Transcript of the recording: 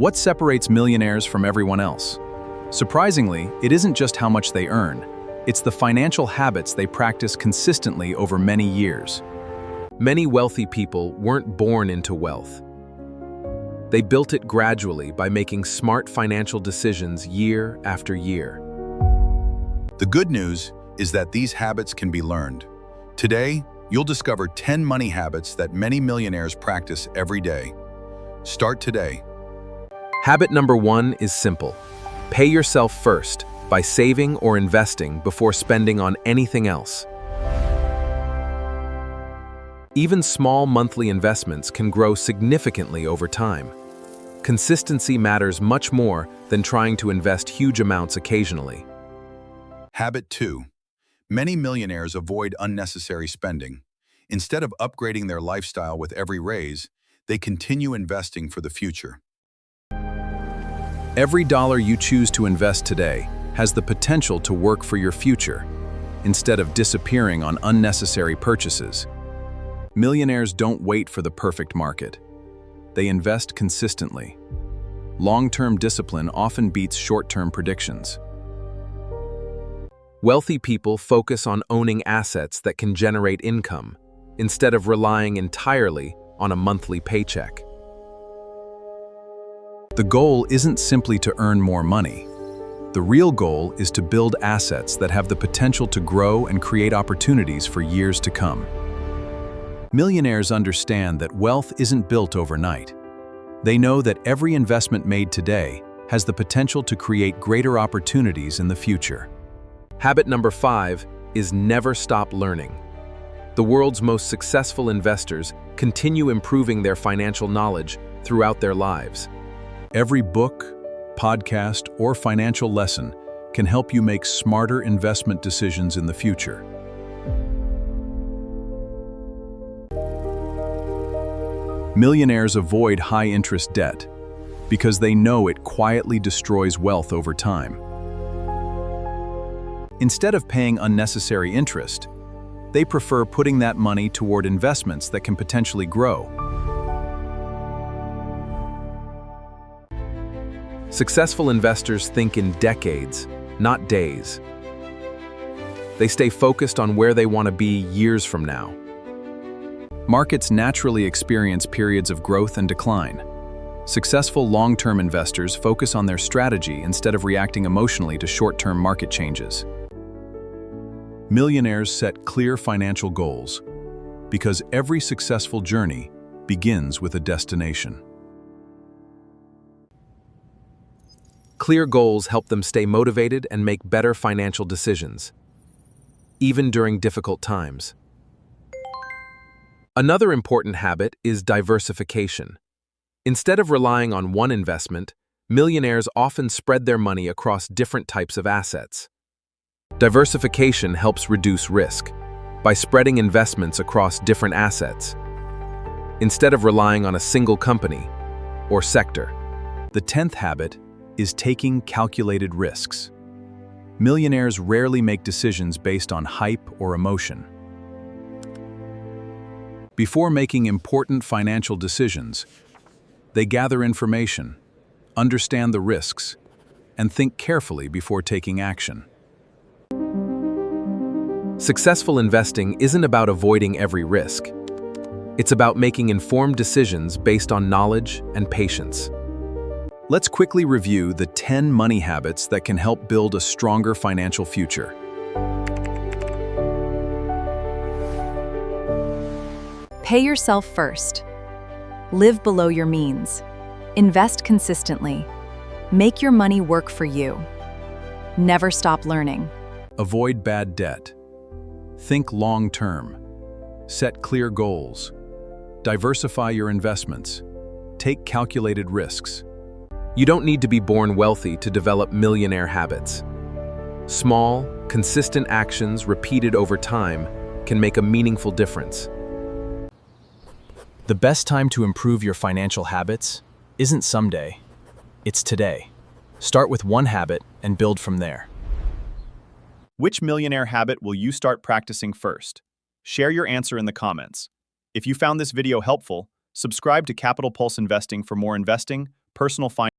What separates millionaires from everyone else? Surprisingly, it isn't just how much they earn. It's the financial habits they practice consistently over many years. Many wealthy people weren't born into wealth. They built it gradually by making smart financial decisions year after year. The good news is that these habits can be learned. Today, you'll discover 10 money habits that many millionaires practice every day. Start today. Habit number 1 is simple. Pay yourself first by saving or investing before spending on anything else. Even small monthly investments can grow significantly over time. Consistency matters much more than trying to invest huge amounts occasionally. Habit 2. Many millionaires avoid unnecessary spending. Instead of upgrading their lifestyle with every raise, they continue investing for the future. Every dollar you choose to invest today has the potential to work for your future, instead of disappearing on unnecessary purchases. Millionaires don't wait for the perfect market. They invest consistently. Long-term discipline often beats short-term predictions. Wealthy people focus on owning assets that can generate income, instead of relying entirely on a monthly paycheck. The goal isn't simply to earn more money. The real goal is to build assets that have the potential to grow and create opportunities for years to come. Millionaires understand that wealth isn't built overnight. They know that every investment made today has the potential to create greater opportunities in the future. Habit number 5 is never stop learning. The world's most successful investors continue improving their financial knowledge throughout their lives. Every book, podcast, or financial lesson can help you make smarter investment decisions in the future. Millionaires avoid high-interest debt because they know it quietly destroys wealth over time. Instead of paying unnecessary interest, they prefer putting that money toward investments that can potentially grow. Successful investors think in decades, not days. They stay focused on where they want to be years from now. Markets naturally experience periods of growth and decline. Successful long-term investors focus on their strategy instead of reacting emotionally to short-term market changes. Millionaires set clear financial goals because every successful journey begins with a destination. Clear goals help them stay motivated and make better financial decisions, even during difficult times. Another important habit is diversification. Instead of relying on one investment, millionaires often spread their money across different types of assets. Diversification helps reduce risk by spreading investments across different assets, instead of relying on a single company or sector. The 10th habit is taking calculated risks. Millionaires rarely make decisions based on hype or emotion. Before making important financial decisions, they gather information, understand the risks, and think carefully before taking action. Successful investing isn't about avoiding every risk. It's about making informed decisions based on knowledge and patience. Let's quickly review the 10 money habits that can help build a stronger financial future. Pay yourself first. Live below your means. Invest consistently. Make your money work for you. Never stop learning. Avoid bad debt. Think long-term. Set clear goals. Diversify your investments. Take calculated risks. You don't need to be born wealthy to develop millionaire habits. Small, consistent actions repeated over time can make a meaningful difference. The best time to improve your financial habits isn't someday, it's today. Start with one habit and build from there. Which millionaire habit will you start practicing first? Share your answer in the comments. If you found this video helpful, subscribe to Capital Pulse Investing for more investing, personal finance,